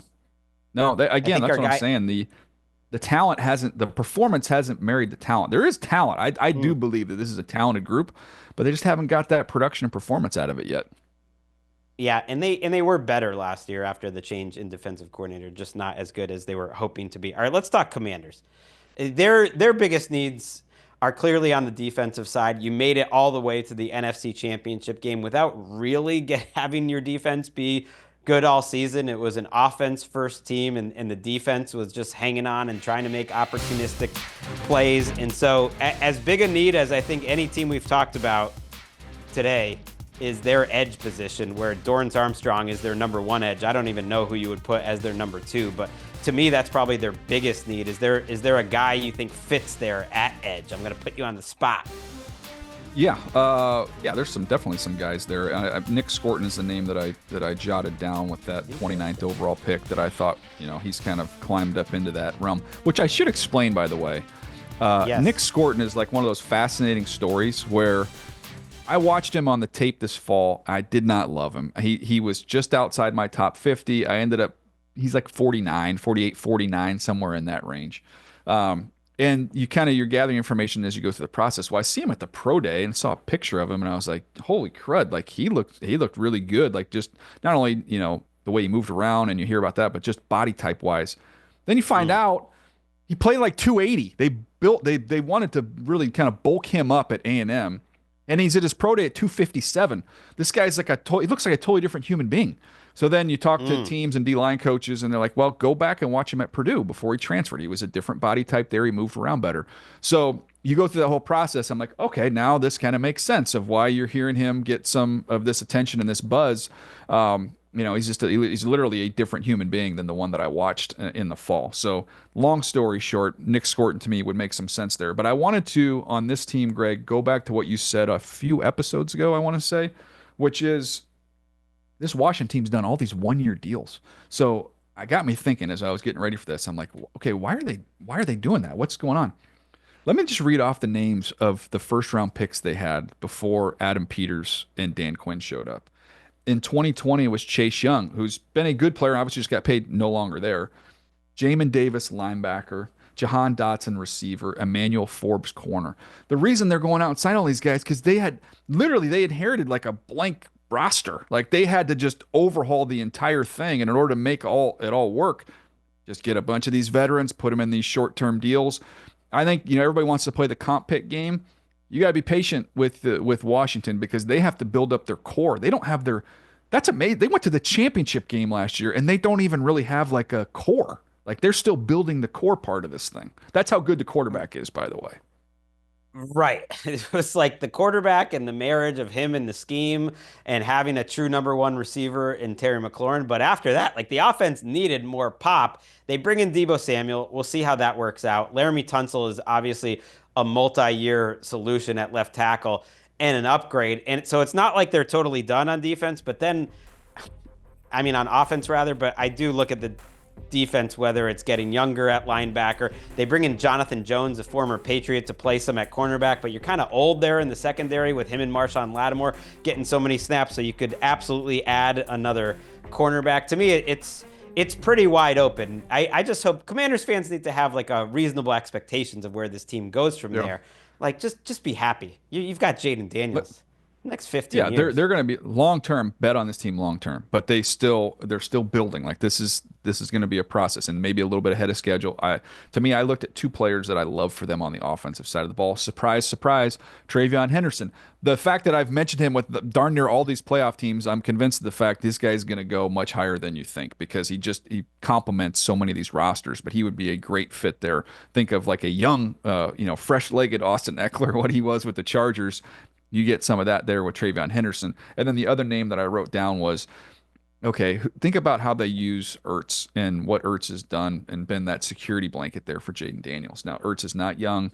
No, again, that's what I'm saying. The talent hasn't, the performance hasn't married the talent. There is talent. I do believe that this is a talented group, but they just haven't got that production and performance out of it yet. Yeah, and they were better last year after the change in defensive coordinator, just not as good as they were hoping to be. All right, let's talk Commanders. Their biggest needs are clearly on the defensive side. You made it all the way to the NFC Championship game without really having your defense be good all season. It was an offense first team, and the defense was just hanging on and trying to make opportunistic plays. And so as big a need as I think any team we've talked about today is their edge position, where Dorrance Armstrong is their number 1 edge. I don't even know who you would put as their number 2, but to me, that's probably their biggest need. Is there a guy you think fits there at edge? I'm going to put you on the spot. Yeah, there's definitely some guys there. Nick Scorton is the name that I jotted down with that 29th overall pick that I thought, he's kind of climbed up into that realm, which I should explain, by the way. Yes. Nick Scorton is like one of those fascinating stories where I watched him on the tape this fall. I did not love him. He was just outside my top 50. He's like 49, 48, 49, somewhere in that range. And you're gathering information as you go through the process. Well, I see him at the pro day and saw a picture of him, and I was like, holy crud, like he looked really good. Like just not only, the way he moved around and you hear about that, but just body type wise. Then you find out he played like 280. They wanted to really kind of bulk him up at A&M. And he's at his pro day at 257. This guy's like he looks like a totally different human being. So then you talk to teams and D-line coaches, and they're like, well, go back and watch him at Purdue before he transferred. He was a different body type there. He moved around better. So you go through that whole process. I'm like, okay, now this kind of makes sense of why you're hearing him get some of this attention and this buzz. He's literally a different human being than the one that I watched in the fall. So long story short, Nick Scorton to me would make some sense there. But I wanted to, on this team, Greg, go back to what you said a few episodes ago, I want to say, which is this Washington team's done all these 1-year deals. So I got me thinking as I was getting ready for this. I'm like, okay, why are they doing that? What's going on? Let me just read off the names of the first round picks they had before Adam Peters and Dan Quinn showed up. In 2020, it was Chase Young, who's been a good player, obviously just got paid, no longer there. Jamin Davis, linebacker. Jahan Dotson, receiver. Emmanuel Forbes, corner. The reason they're going out and signing all these guys, because they inherited like a blank roster. Like they had to just overhaul the entire thing. And in order to make it all work, just get a bunch of these veterans, put them in these short-term deals. I think, everybody wants to play the comp pick game. You got to be patient with Washington because they have to build up their core. They don't have that's amazing. They went to the championship game last year and they don't even really have like a core. Like they're still building the core part of this thing. That's how good the quarterback is, by the way. Right. It was like the quarterback and the marriage of him and the scheme and having a true number 1 receiver in Terry McLaurin. But after that, like the offense needed more pop. They bring in Deebo Samuel. We'll see how that works out. Laramie Tunsil is obviously a multi-year solution at left tackle and an upgrade. And so it's not like they're totally done on defense, but then, on offense rather, but I do look at defense, whether it's getting younger at linebacker. They bring in Jonathan Jones, a former Patriot, to play some at cornerback, but you're kind of old there in the secondary with him and Marshawn Lattimore getting so many snaps, so you could absolutely add another cornerback. To me, it's pretty wide open. I just hope Commanders fans need to have like a reasonable expectations of where this team goes from Yeah. there. Like just be happy. You've got Jaden Let, Daniels next 15 Yeah, they're years. they're going to be long term bet on this team long term, but they're still building. Like this is going to be a process and maybe a little bit ahead of schedule. To me, I looked at two players that I love for them on the offensive side of the ball. Surprise, surprise, Travion Henderson. The fact that I've mentioned him with darn near all these playoff teams, I'm convinced of the fact this guy's going to go much higher than you think because he complements so many of these rosters. But he would be a great fit there. Think of like a young, fresh-legged Austin Eckler, what he was with the Chargers. You get some of that there with Travion Henderson. And then the other name that I wrote down was, okay, think about how they use Ertz and what Ertz has done and been that security blanket there for Jaden Daniels. Now, Ertz is not young.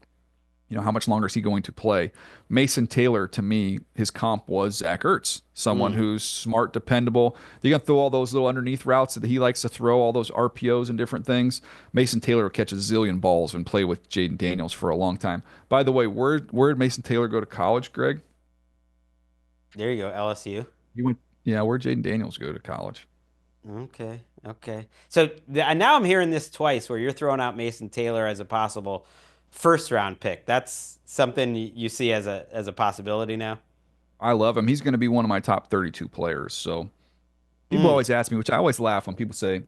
How much longer is he going to play? Mason Taylor, to me, his comp was Zach Ertz, someone Mm. who's smart, dependable. They're going to throw all those little underneath routes that he likes to throw, all those RPOs and different things. Mason Taylor will catch a zillion balls and play with Jaden Daniels for a long time. By the way, where did Mason Taylor go to college, Greg? There you go, LSU. He went, yeah, where'd Jaden Daniels go to college? Okay, okay. So now I'm hearing this twice where you're throwing out Mason Taylor as a possible first round pick. That's something you see as a possibility now. I love him. He's going to be one of my top 32 players. So people Mm. always ask me, which I always laugh when people say,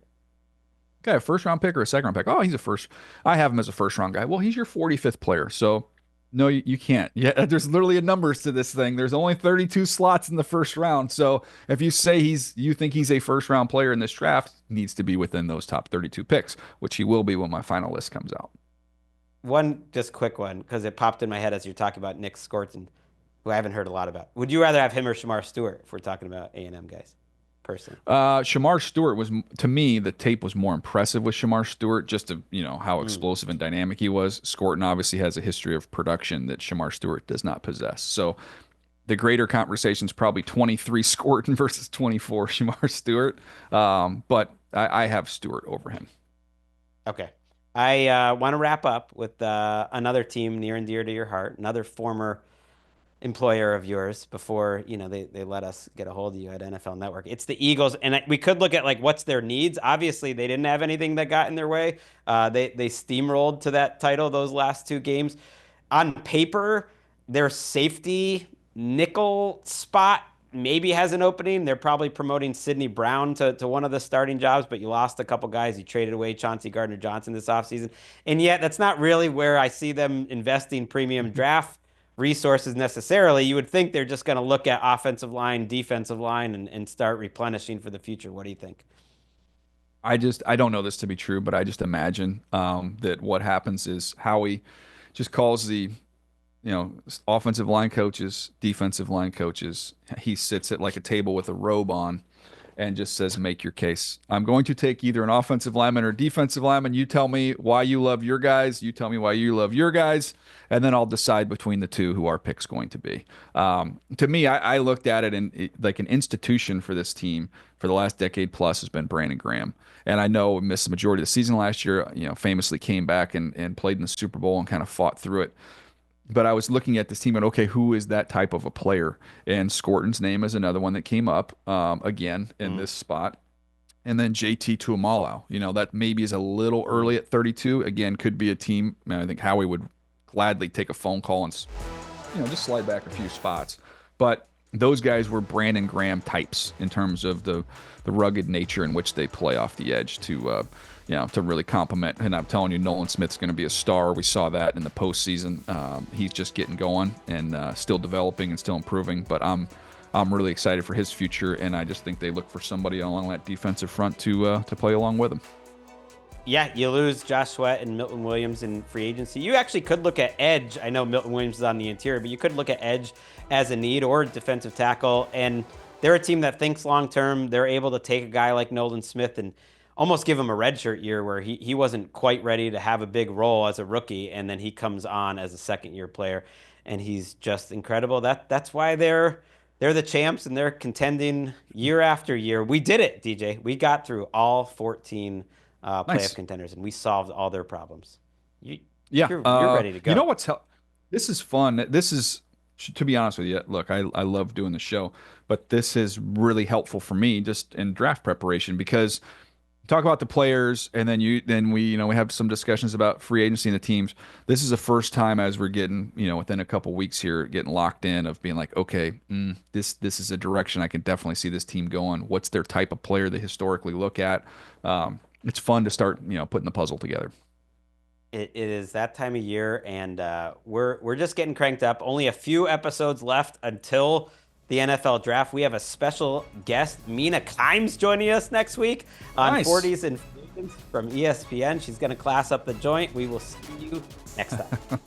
okay, a first round pick or a second round pick? Oh, he's a first. I have him as a first round guy. Well, he's your 45th player. So no, you can't. Yeah, there's literally a numbers to this thing. There's only 32 slots in the first round. So if you say you think he's a first round player in this draft, he needs to be within those top 32 picks, which he will be when my final list comes out. One just quick one because it popped in my head as you're talking about Nick Scorton, who I haven't heard a lot about. Would you rather have him or Shamar Stewart if we're talking about A&M guys, personally? Shamar Stewart was, to me, the tape was more impressive with Shamar Stewart, just to, how Mm. explosive and dynamic he was. Scorton obviously has a history of production that Shamar Stewart does not possess. So the greater conversation is probably 23 Scorton versus 24 Shamar Stewart. But I have Stewart over him. Okay. I want to wrap up with another team near and dear to your heart, another former employer of yours before they let us get a hold of you at NFL Network. It's the Eagles, and we could look at like what's their needs. Obviously, they didn't have anything that got in their way. They steamrolled to that title those last two games. On paper, their safety nickel spot maybe has an opening. They're probably promoting Sidney Brown to one of the starting jobs, but you lost a couple guys. You traded away Chauncey Gardner-Johnson this offseason. And yet, that's not really where I see them investing premium draft resources necessarily. You would think they're just going to look at offensive line, defensive line, and start replenishing for the future. What do you think? I don't know this to be true, but I just imagine that what happens is Howie just calls the offensive line coaches, defensive line coaches. He sits at like a table with a robe on and just says, make your case. I'm going to take either an offensive lineman or defensive lineman. You tell me why you love your guys. You tell me why you love your guys. And then I'll decide between the two who our pick's going to be. To me, I looked at it and like an institution for this team for the last decade plus has been Brandon Graham. And I know missed the majority of the season last year, famously came back and played in the Super Bowl and kind of fought through it. But I was looking at this team and okay, who is that type of a player? And Scorton's name is another one that came up again in Mm. this spot. And then JT Tuimoloau, that maybe is a little Mm. early at 32. Again, could be a team. I think Howie would gladly take a phone call and just slide back a few spots. But those guys were Brandon Graham types in terms of the rugged nature in which they play off the edge to really complement. And I'm telling you, Nolan Smith's going to be a star. We saw that in the postseason. He's just getting going and still developing and still improving. But I'm really excited for his future, and I just think they look for somebody along that defensive front to play along with him. Yeah, you lose Josh Sweat and Milton Williams in free agency. You actually could look at edge. I know Milton Williams is on the interior, but you could look at edge as a need or defensive tackle. And they're a team that thinks long term. They're able to take a guy like Nolan Smith and almost give him a redshirt year where he wasn't quite ready to have a big role as a rookie, and then he comes on as a second year player, and he's just incredible. That's why they're the champs and they're contending year after year. We did it, DJ. We got through all 14 playoff Nice. contenders, and we solved all their problems. You, Yeah. you're ready to You know go. what's this is fun. This is to be honest with you. Look, I love doing the show, but this is really helpful for me just in draft preparation because talk about the players and then we we have some discussions about free agency and the teams. This is the first time as we're getting within a couple weeks here getting locked in of being like, okay, this is a direction I can definitely see this team going. What's their type of player they historically look at? It's fun to start putting the puzzle together. It is that time of year, and we're just getting cranked up. Only a few episodes left until the NFL draft. We have a special guest, Mina Kimes, joining us next week on Nice. 40s and Freedom from ESPN. She's going to class up the joint. We will see you next time.